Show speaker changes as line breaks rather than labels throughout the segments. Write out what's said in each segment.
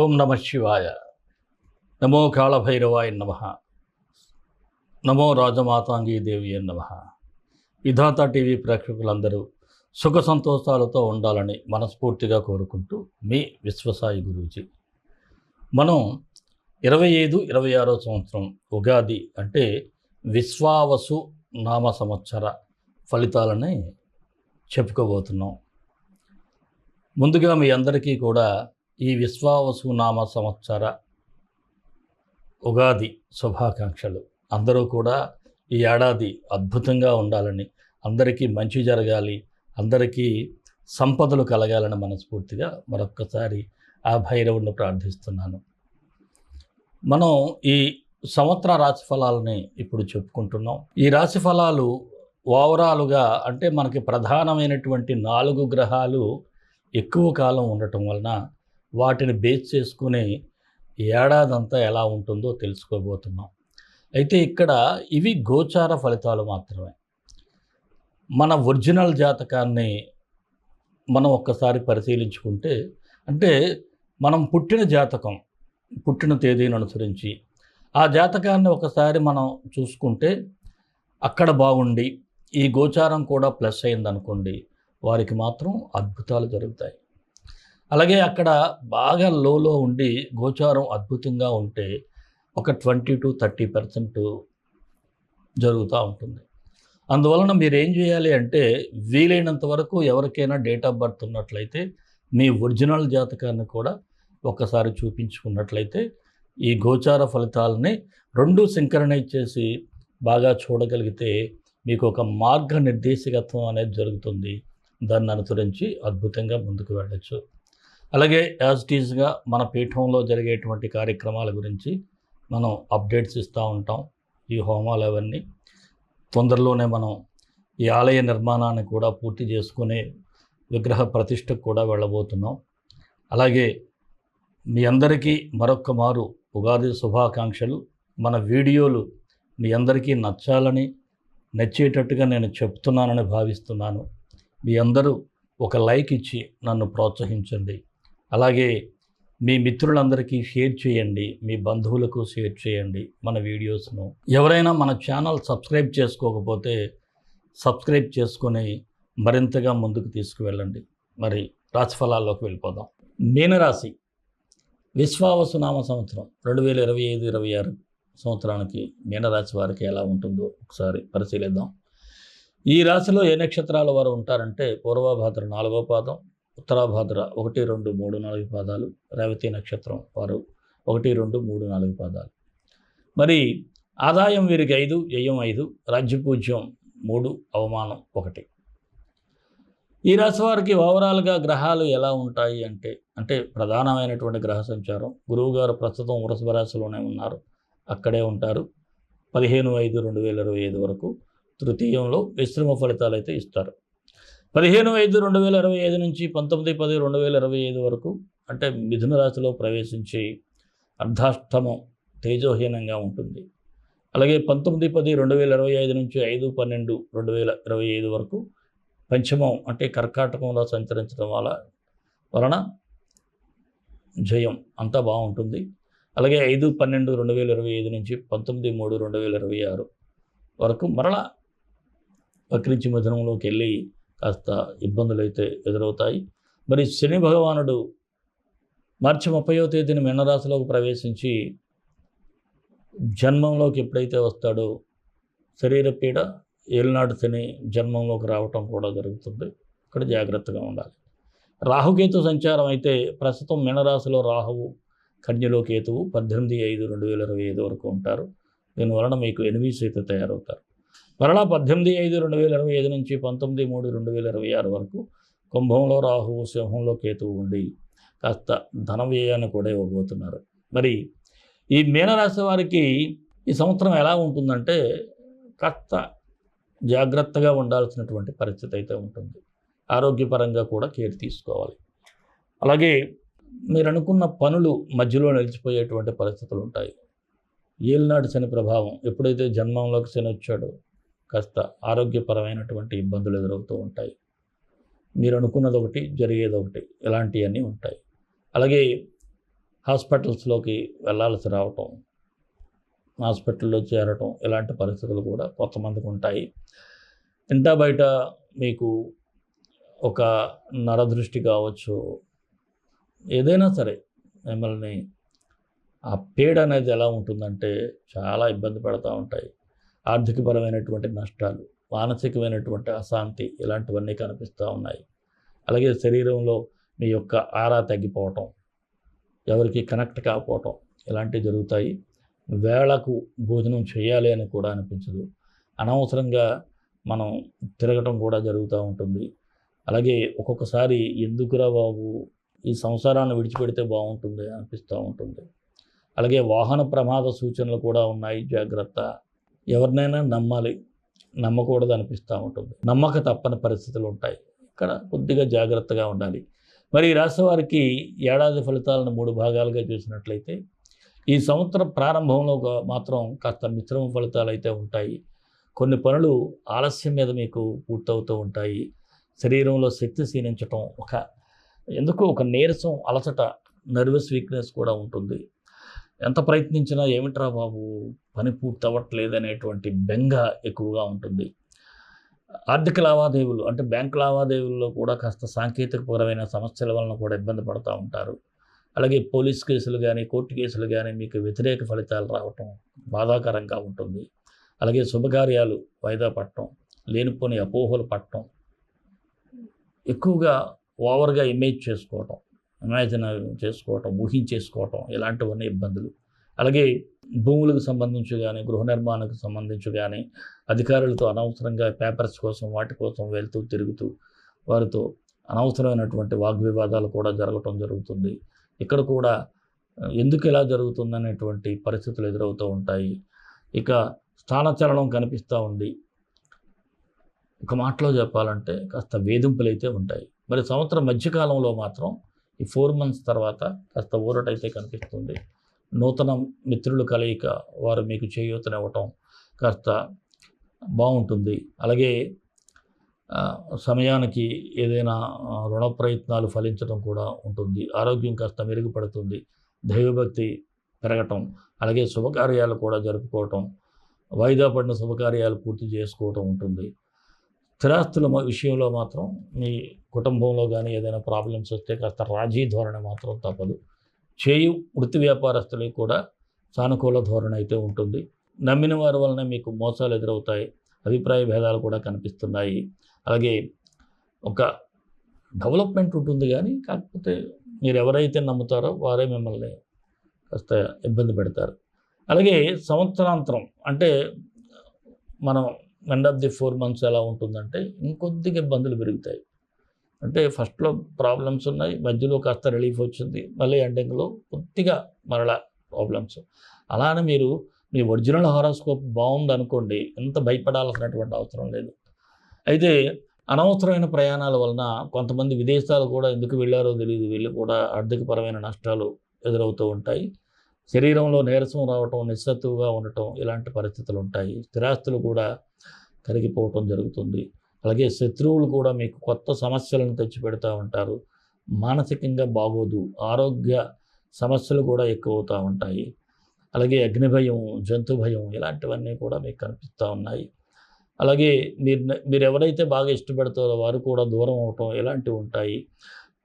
ఓం నమ శివాయ. నమో కాళభైరవాయ నమ. నమో రాజమాతాంగీ దేవి నమ. విధాత టీవీ ప్రేక్షకులందరూ సుఖ సంతోషాలతో ఉండాలని మనస్ఫూర్తిగా కోరుకుంటూ మీ విశ్వసాయి గురూజీ. మనం 25-26 సంవత్సరం ఉగాది అంటే విశ్వావసు నామ సంవత్సర ఫలితాలని చెప్పుకోబోతున్నాం. ముందుగా మీ అందరికీ కూడా ఈ విశ్వావసు నామ సంవత్సర ఉగాది శుభాకాంక్షలు. అందరూ కూడా ఈ ఏడాది అద్భుతంగా ఉండాలని, అందరికీ మంచి జరగాలి, అందరికీ సంపదలు కలగాలని మనస్ఫూర్తిగా మరొక్కసారి ఆ భైరవుడిని ప్రార్థిస్తున్నాను. మనం ఈ సంవత్సర రాశిఫలాలని ఇప్పుడు చెప్పుకుంటున్నాం. ఈ రాశిఫలాలు ఓవరాలుగా అంటే మనకి ప్రధానమైనటువంటి 4 గ్రహాలు ఎక్కువ కాలం ఉండటం వలన వాటిని బేస్ చేసుకుని ఏడాదంతా ఎలా ఉంటుందో తెలుసుకోబోతున్నాం. అయితే ఇక్కడ ఇవి గోచార ఫలితాలు మాత్రమే. మన ఒరిజినల్ జాతకాన్ని మనం ఒక్కసారి పరిశీలించుకుంటే, అంటే మనం పుట్టిన జాతకం, పుట్టిన తేదీని అనుసరించి ఆ జాతకాన్ని ఒకసారి మనం చూసుకుంటే అక్కడ బాగుండి ఈ గోచారం కూడా ప్లస్ అయిందనుకోండి, వారికి మాత్రం అద్భుతాలు జరుగుతాయి. అలాగే అక్కడ బాగా లోలో ఉండి గోచారం అద్భుతంగా ఉంటే ఒక 20-30% జరుగుతూ ఉంటుంది. అందువలన మీరు ఏం చేయాలి అంటే, వీలైనంత వరకు ఎవరికైనా డేట్ ఆఫ్ బర్త్ ఉన్నట్లయితే మీ ఒరిజినల్ జాతకాన్ని కూడా ఒకసారి చూపించుకున్నట్లయితే ఈ గోచార ఫలితాలని 2 సింక్రనైజ్ చేసి బాగా చూడగలిగితే మీకు ఒక మార్గనిర్దేశకత్వం అనేది జరుగుతుంది. దాన్ని అనుసరించి అద్భుతంగా ముందుకు వెళ్ళచ్చు. అలాగే యాజ్ ఇట్ ఈజ్గా మన పీఠంలో జరిగేటువంటి కార్యక్రమాల గురించి మనం అప్డేట్స్ ఇస్తూ ఉంటాం. ఈ హోమాలు అవన్నీ తొందరలోనే మనం ఈ ఆలయ నిర్మాణాన్ని కూడా పూర్తి చేసుకునే విగ్రహ ప్రతిష్టకు కూడా వెళ్ళబోతున్నాం. అలాగే మీ అందరికీ మరొక్క మారు ఉగాది శుభాకాంక్షలు. మన వీడియోలు మీ అందరికీ నచ్చాలని, నచ్చేటట్టుగా నేను చెప్తున్నానని భావిస్తున్నాను. మీ అందరూ ఒక లైక్ ఇచ్చి నన్ను ప్రోత్సహించండి. అలాగే మీ మిత్రులందరికీ షేర్ చేయండి, మీ బంధువులకు షేర్ చేయండి మన వీడియోస్ను. ఎవరైనా మన ఛానల్ సబ్స్క్రైబ్ చేసుకోకపోతే సబ్స్క్రైబ్ చేసుకొని మరింతగా ముందుకు తీసుకువెళ్ళండి. మరి రాశిఫలాల్లోకి వెళ్ళిపోదాం. మీనరాశి విశ్వావసు నామ సంవత్సరం 2025-26 సంవత్సరానికి మీనరాశి వారికి ఎలా ఉంటుందో ఒకసారి పరిశీలిద్దాం. ఈ రాశిలో ఏ నక్షత్రాల వారు ఉంటారంటే, పూర్వభాద్ర 4వ పాదం, ఉత్తరాభాద్ర 1, 2, 3, 4 పాదాలు, రేవతి నక్షత్రం వారు 1, 2, 3, 4 పాదాలు. మరి ఆదాయం వీరికి 5, వ్యయం 5, రాజ్యపూజ్యం 3, అవమానం 1. ఈ రాశి వారికి ఓవరాల్గా గ్రహాలు ఎలా ఉంటాయి అంటే ప్రధానమైనటువంటి గ్రహ సంచారం, గురువుగారు ప్రస్తుతం వృషభ రాశిలోనే ఉన్నారు, అక్కడే ఉంటారు 15/5/2025 వరకు. తృతీయంలో మిశ్రమ ఫలితాలు అయితే ఇస్తారు. 15/5/2025 నుంచి 19/10/2025 వరకు అంటే మిథున రాశిలో ప్రవేశించి అర్ధాష్టమం తేజోహీనంగా ఉంటుంది. అలాగే 19/10/2025 నుంచి 5/12/2025 వరకు పంచమం అంటే కర్కాటకంలో సంచరించడం వలన జయం అంతా బాగుంటుంది. అలాగే 5/12/2025 నుంచి 19/3/2026 వరకు మరలా వక్రించి మిథునంలోకి వెళ్ళి కాస్త ఇబ్బందులు అయితే ఎదురవుతాయి. మరి శని భగవానుడు మార్చి 30వ తేదీన మీనరాశిలోకి ప్రవేశించి జన్మంలోకి ఎప్పుడైతే వస్తాడో శరీర పీడ, ఏలినాడు శని జన్మంలోకి రావటం కూడా జరుగుతుంది. ఇక్కడ జాగ్రత్తగా ఉండాలి. రాహుకేతు సంచారం అయితే ప్రస్తుతం మీనరాశిలో రాహువు, కన్యలో కేతువు 18/5/2025 వరకు ఉంటారు. దీనివలన మీకు ఎనిమీస్ అయితే తయారవుతారు. మరలా 18/5/2025 నుంచి 19/3/2026 వరకు కుంభంలో రాహువు, సింహంలో కేతువు ఉండి కాస్త ధన వ్యయాన్ని కూడా ఇవ్వబోతున్నారు. మరి ఈ మీనరాశి వారికి ఈ సంవత్సరం ఎలా ఉంటుందంటే, కాస్త జాగ్రత్తగా ఉండాల్సినటువంటి పరిస్థితి అయితే ఉంటుంది. ఆరోగ్యపరంగా కూడా కేర్ తీసుకోవాలి. అలాగే మీరు అనుకున్న పనులు మధ్యలో నిలిచిపోయేటువంటి పరిస్థితులు ఉంటాయి. ఏలినాడు శని ప్రభావం, ఎప్పుడైతే జన్మంలోకి శని వచ్చాడో కాస్త ఆరోగ్యపరమైనటువంటి ఇబ్బందులు ఎదురవుతూ ఉంటాయి. మీరు అనుకున్నది ఒకటి, జరిగేది ఒకటి, ఇలాంటివన్నీ ఉంటాయి. అలాగే హాస్పిటల్స్లోకి వెళ్ళాల్సి రావటం, హాస్పిటల్లో చేరటం ఇలాంటి పరిస్థితులు కూడా కొంతమందికి ఉంటాయి. ఇంటా బయట మీకు ఒక నరదృష్టి కావచ్చు, ఏదైనా సరే మిమ్మల్ని ఆ పీడ అనేది ఎలా ఉంటుందంటే చాలా ఇబ్బంది పడుతూ ఉంటాయి. ఆర్థికపరమైనటువంటి నష్టాలు, మానసికమైనటువంటి అశాంతి ఇలాంటివన్నీ కనిపిస్తూ ఉన్నాయి. అలాగే శరీరంలో మీ యొక్క ఆరా తగ్గిపోవటం, ఎవరికి కనెక్ట్ కాకపోవటం ఇలాంటివి జరుగుతాయి. వేళకు భోజనం చేయాలి అని కూడా అనిపించదు. అనవసరంగా మనం తిరగటం కూడా జరుగుతూ ఉంటుంది. అలాగే ఒక్కొక్కసారి ఎందుకురా బాబు ఈ సంసారాన్ని విడిచిపెడితే బాగుంటుంది అనిపిస్తూ ఉంటుంది. అలాగే వాహన ప్రమాద సూచనలు కూడా ఉన్నాయి, జాగ్రత్త. ఎవరినైనా నమ్మాలి, నమ్మకూడదు అనిపిస్తూ ఉంటుంది. నమ్మక తప్పని పరిస్థితులు ఉంటాయి. ఇక్కడ కొద్దిగా జాగ్రత్తగా ఉండాలి. మరి ఈ రాశి వారికి ఏడాది ఫలితాలను 3 భాగాలుగా చూసినట్లయితే ఈ సంవత్సరం ప్రారంభంలో మాత్రం కాస్త మిశ్రమ ఫలితాలు అయితే ఉంటాయి. కొన్ని పనులు ఆలస్యం మీద మీకు పూర్తవుతూ ఉంటాయి. శరీరంలో శక్తి క్షీణించటం, ఎందుకో ఒక నీరసం, అలసట, నర్వస్ వీక్నెస్ కూడా ఉంటుంది. ఎంత ప్రయత్నించినా ఏమిట్రా బాబు పని పూర్తి అవ్వట్లేదు అనేటువంటి బెంగ ఎక్కువగా ఉంటుంది. ఆర్థిక లావాదేవీలు అంటే బ్యాంకు లావాదేవీల్లో కూడా కాస్త సాంకేతికపరమైన సమస్యల వలన కూడా ఇబ్బంది పడుతూ ఉంటారు. అలాగే పోలీస్ కేసులు కానీ, కోర్టు కేసులు కానీ మీకు వ్యతిరేక ఫలితాలు రావటం బాధాకరంగా ఉంటుంది. అలాగే శుభకార్యాలు వాయిదా పడటం, లేనిపోని అపోహలు పడటం, ఎక్కువగా ఓవర్గా ఇమాజిన్ చేసుకోవటం, ఊహించేసుకోవటం ఇలాంటివన్నీ ఇబ్బందులు. అలాగే భూములకు సంబంధించి కానీ, గృహ నిర్మాణానికి సంబంధించి కానీ అధికారులతో అనవసరంగా పేపర్స్ కోసం వాటి కోసం వెళ్తూ తిరుగుతూ వారితో అనవసరమైనటువంటి వాగ్వివాదాలు కూడా జరగటం జరుగుతుంది. ఇక్కడ కూడా ఎందుకు ఇలా జరుగుతుందనేటువంటి పరిస్థితులు ఎదురవుతూ ఉంటాయి. ఇక స్థానచలనం కనిపిస్తూ ఉంది. ఒక మాటలో చెప్పాలంటే కాస్త వేధింపులు అయితే ఉంటాయి. మరి సంవత్సరం మధ్యకాలంలో మాత్రం ఈ 4 months తర్వాత కాస్త ఊరటైతే కనిపిస్తుంది. నూతన మిత్రులు కలయిక, వారు మీకు చేయూతనివ్వటం కాస్త బాగుంటుంది. అలాగే సమయానికి ఏదైనా రుణ ప్రయత్నాలు ఫలించడం కూడా ఉంటుంది. ఆరోగ్యం కాస్త మెరుగుపడుతుంది. దైవభక్తి పెరగటం, అలాగే శుభకార్యాలు కూడా జరుపుకోవటం, వాయిదా పడిన శుభకార్యాలు పూర్తి చేసుకోవటం ఉంటుంది. స్థిరాస్తుల విషయంలో మాత్రం మీ కుటుంబంలో కానీ ఏదైనా ప్రాబ్లమ్స్ వస్తే కాస్త రాజీ ధోరణి మాత్రం తప్పదు. వృత్తి వ్యాపారస్తులకు కూడా సానుకూల ధోరణి అయితే ఉంటుంది. నమ్మిన వారి వలన మీకు మోసాలు ఎదురవుతాయి. అభిప్రాయ భేదాలు కూడా కనిపిస్తున్నాయి. అలాగే ఒక డెవలప్మెంట్ ఉంటుంది, కానీ కాకపోతే మీరు ఎవరైతే నమ్ముతారో వారే మిమ్మల్ని కాస్త ఇబ్బంది పెడతారు. అలాగే సంవత్సరాంతరం అంటే మనం ఎండ్ ఆఫ్ ది 4 months ఎలా ఉంటుందంటే ఇంకొద్దిగా ఇబ్బందులు పెరుగుతాయి. అంటే ఫస్ట్లో ప్రాబ్లమ్స్ ఉన్నాయి, మధ్యలో కాస్త రిలీఫ్ వచ్చింది, మళ్ళీ ఎండింగ్లో కొద్దిగా మరలా ప్రాబ్లమ్స్. అలానే మీరు మీ ఒరిజినల్ హారోస్కోప్ బాగుందనుకోండి, ఎంత భయపడాల్సినటువంటి అవసరం లేదు. అయితే అనవసరమైన ప్రయాణాల వలన కొంతమంది విదేశాలు కూడా ఎందుకు వెళ్ళారో తెలియదు, వెళ్ళి కూడా ఆర్థికపరమైన నష్టాలు ఎదురవుతూ ఉంటాయి. శరీరంలో నీరసం రావటం, నిస్సత్తువుగా ఉండటం ఇలాంటి పరిస్థితులు ఉంటాయి. స్థిరాస్తులు కూడా కరిగిపోవటం జరుగుతుంది. అలాగే శత్రువులు కూడా మీకు కొత్త సమస్యలను తెచ్చిపెడతా ఉంటారు. మానసికంగా బాగోదు, ఆరోగ్య సమస్యలు కూడా ఎక్కువ అవుతూ ఉంటాయి. అలాగే అగ్ని భయం, జంతు భయం ఇలాంటివన్నీ కూడా మీకు కనిపిస్తూ ఉన్నాయి. అలాగే మీరు ఎవరైతే బాగా ఇష్టపడతారో వారు కూడా దూరం అవటం ఇలాంటివి ఉంటాయి.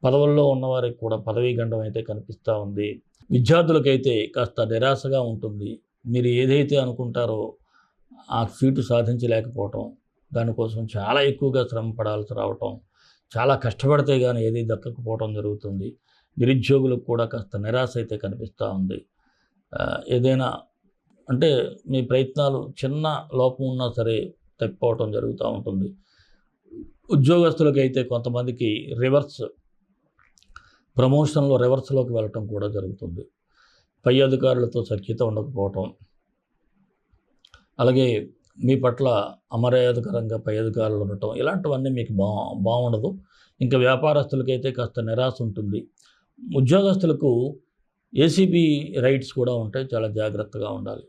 పదవుల్లో ఉన్నవారికి కూడా పదవీ గండం అయితే కనిపిస్తూ ఉంది. విద్యార్థులకైతే కాస్త నిరాశగా ఉంటుంది. మీరు ఏదైతే అనుకుంటారో ఆ సీటు సాధించలేకపోవటం, దానికోసం చాలా ఎక్కువగా శ్రమ పడాల్సి రావటం, చాలా కష్టపడితే కానీ ఏది దక్కకపోవటం జరుగుతుంది. నిరుద్యోగులకు కూడా కాస్త నిరాశ అయితే కనిపిస్తూ ఉంది. ఏదైనా అంటే మీ ప్రయత్నాలు చిన్న లోపం ఉన్నా సరే తప్పిపోవటం జరుగుతూ ఉంటుంది. ఉద్యోగస్తులకైతే కొంతమందికి ప్రమోషన్లో రివర్స్లోకి వెళ్ళటం కూడా జరుగుతుంది. పై అధికారులతో సఖ్యత ఉండకపోవటం, అలాగే మీ పట్ల అమర్యాదకరంగా పై అధికారులు ఉండటం ఇలాంటివన్నీ మీకు బాగుండదు. ఇంకా వ్యాపారస్తులకైతే కాస్త నిరాశ ఉంటుంది. ఉద్యోగస్తులకు ఏసీబీ రైట్స్ కూడా ఉంటాయి, చాలా జాగ్రత్తగా ఉండాలి.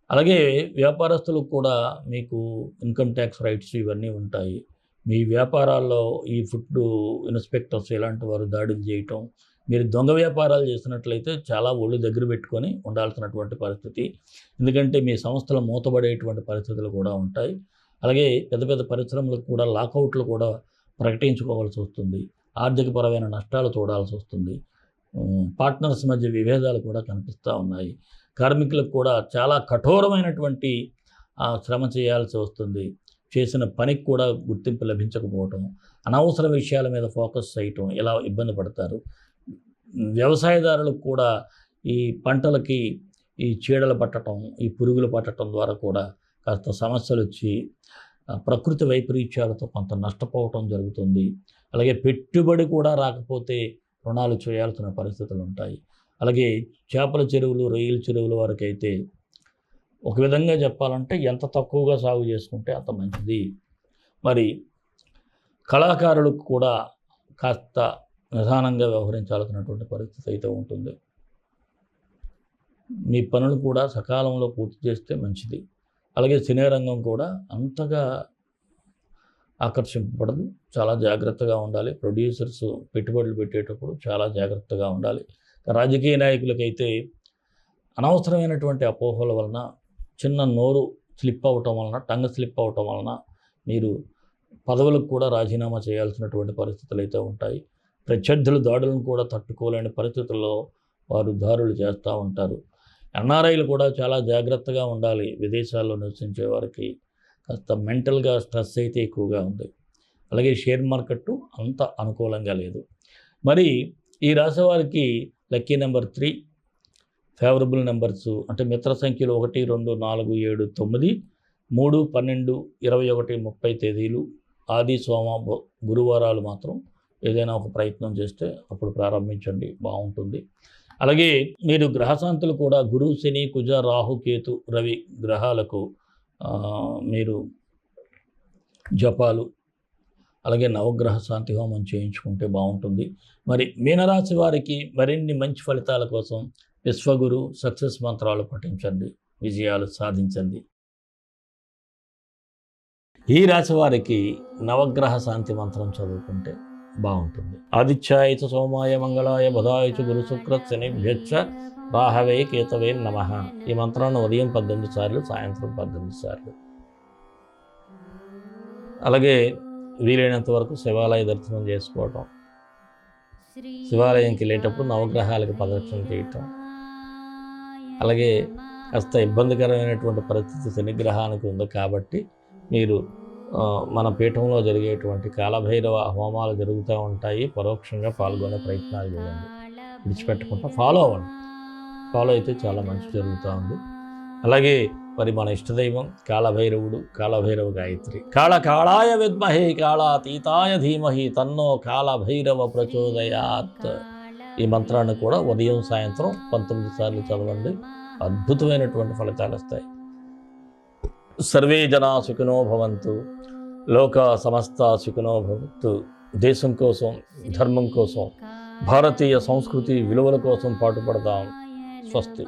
అలాగే వ్యాపారస్తులకు కూడా మీకు ఇన్కమ్ ట్యాక్స్ రైట్స్ ఇవన్నీ ఉంటాయి. మీ వ్యాపారాల్లో ఈ ఫుడ్ ఇన్స్పెక్టర్స్ ఇలాంటి వారు దాడులు చేయటం మీరు దొంగ వ్యాపారాలు చేసినట్లయితే చాలా ఒళ్ళు దగ్గర పెట్టుకొని ఉండాల్సినటువంటి పరిస్థితి. ఎందుకంటే మీ సంస్థలు మూతబడేటువంటి పరిస్థితులు కూడా ఉంటాయి. అలాగే పెద్ద పెద్ద పరిశ్రమలకు కూడా లాకౌట్లు కూడా ప్రకటించుకోవాల్సి వస్తుంది. ఆర్థికపరమైన నష్టాలు చూడాల్సి వస్తుంది. పార్ట్నర్స్ మధ్య విభేదాలు కూడా కనిపిస్తూ ఉన్నాయి. కార్మికులకు కూడా చాలా కఠోరమైనటువంటి శ్రమ చేయాల్సి వస్తుంది. చేసిన పనికి కూడా గుర్తింపు లభించకపోవటం, అనవసర విషయాల మీద ఫోకస్ చేయటం, ఇలా ఇబ్బంది పడతారు. వ్యవసాయదారులకు కూడా ఈ పంటలకి ఈ చీడలు పట్టడం, ఈ పురుగులు పట్టడం ద్వారా కూడా కాస్త సమస్యలు వచ్చి ప్రకృతి వైపరీత్యాలతో కొంత నష్టపోవటం జరుగుతుంది. అలాగే పెట్టుబడి కూడా రాకపోతే రుణాలు చేయాల్సిన పరిస్థితులు ఉంటాయి. అలాగే చేపల చెరువులు, రొయ్యల చెరువుల వరకు అయితే ఒక విధంగా చెప్పాలంటే ఎంత తక్కువగా సాగు చేసుకుంటే అంత మంచిది. మరి కళాకారులకు కూడా కాస్త నిదానంగా వ్యవహరించాల్సినటువంటి పరిస్థితి అయితే ఉంటుంది. మీ పనులు కూడా సకాలంలో పూర్తి చేస్తే మంచిది. అలాగే సినీ రంగం కూడా అంతగా ఆకర్షింపబడదు. చాలా జాగ్రత్తగా ఉండాలి. ప్రొడ్యూసర్స్ పెట్టుబడులు పెట్టేటప్పుడు చాలా జాగ్రత్తగా ఉండాలి. రాజకీయ నాయకులకైతే అనవసరమైనటువంటి అపోహల వలన, చిన్న నోరు స్లిప్ అవ్వటం వలన, టంగ్ స్లిప్ అవ్వటం వలన మీరు పదవులకు కూడా రాజీనామా చేయాల్సినటువంటి పరిస్థితులు అయితే ఉంటాయి. ప్రత్యర్థుల దాడులను కూడా తట్టుకోలేని పరిస్థితుల్లో వారు దాడులు చేస్తూ ఉంటారు. ఎన్ఆర్ఐలు కూడా చాలా జాగ్రత్తగా ఉండాలి. విదేశాల్లో నివసించే వారికి కాస్త మెంటల్గా స్ట్రెస్ అయితే ఎక్కువగా ఉంది. అలాగే షేర్ మార్కెట్ అంత అనుకూలంగా లేదు. మరి ఈ రాశి వారికి లక్కీ నెంబర్ 3, ఫేవరబుల్ నెంబర్స్ అంటే మిత్ర సంఖ్యలు 1, 2, 4, 7, 9, 3, 12, 21, 30 తేదీలు, ఆది, సోమ, గురువారాలు మాత్రం ఏదైనా ఒక ప్రయత్నం చేస్తే అప్పుడు ప్రారంభించండి, బాగుంటుంది. అలాగే మీరు గ్రహశాంతులు కూడా గురు, శని, కుజ, రాహు, కేతు, రవి గ్రహాలకు మీరు జపాలు అలాగే నవగ్రహ శాంతి హోమం చేయించుకుంటే బాగుంటుంది. మరి మీనరాశి వారికి మరిన్ని మంచి ఫలితాల కోసం విశ్వగురు సక్సెస్ మంత్రాలు పఠించండి, విజయాలు సాధించండి. ఈ రాశి వారికి నవగ్రహ శాంతి మంత్రం చదువుకుంటే బాగుంటుంది. ఆదిత్యాయ చ సోమాయ మంగళాయ బుధాయ చ గురు శుక్ర శనిభ్యశ్చ రాహవే కేతవే నమః. ఈ మంత్రాన్ని ఉదయం 18 సార్లు, సాయంత్రం 18 సార్లు. అలాగే వీలైనంత వరకు శివాలయ దర్శనం చేసుకోవటం, శివాలయంకి వెళ్ళేటప్పుడు నవగ్రహాలకు ప్రదక్షిణ చేయటం. అలాగే కాస్త ఇబ్బందికరమైనటువంటి పరిస్థితి శనిగ్రహానికి ఉంది కాబట్టి మీరు మన పీఠంలో జరిగేటువంటి కాలభైరవ హోమాలు జరుగుతూ ఉంటాయి, పరోక్షంగా పాల్గొనే ప్రయత్నాలు చేయండి. విడిచిపెట్టకుండా ఫాలో అవ్వండి. ఫాలో అయితే చాలా మంచి జరుగుతూ ఉంది. అలాగే మరి మన ఇష్టదైవం కాలభైరవుడు, కాలభైరవ గాయత్రి. కాళాయ విద్మహే కాళాతీతాయ ధీమహి తన్నో కాలభైరవ ప్రచోదయాత్. ఈ మంత్రాన్ని కూడా ఉదయం, సాయంత్రం 19 సార్లు చదవండి. అద్భుతమైనటువంటి ఫలితాలు వస్తాయి. సర్వే జనా సుఖినో భవంతు, లోక సమస్త సుఖినో భవంతు. దేశం కోసం, ధర్మం కోసం, భారతీయ సంస్కృతి విలువల కోసం పాటుపడదాం. స్వస్తి.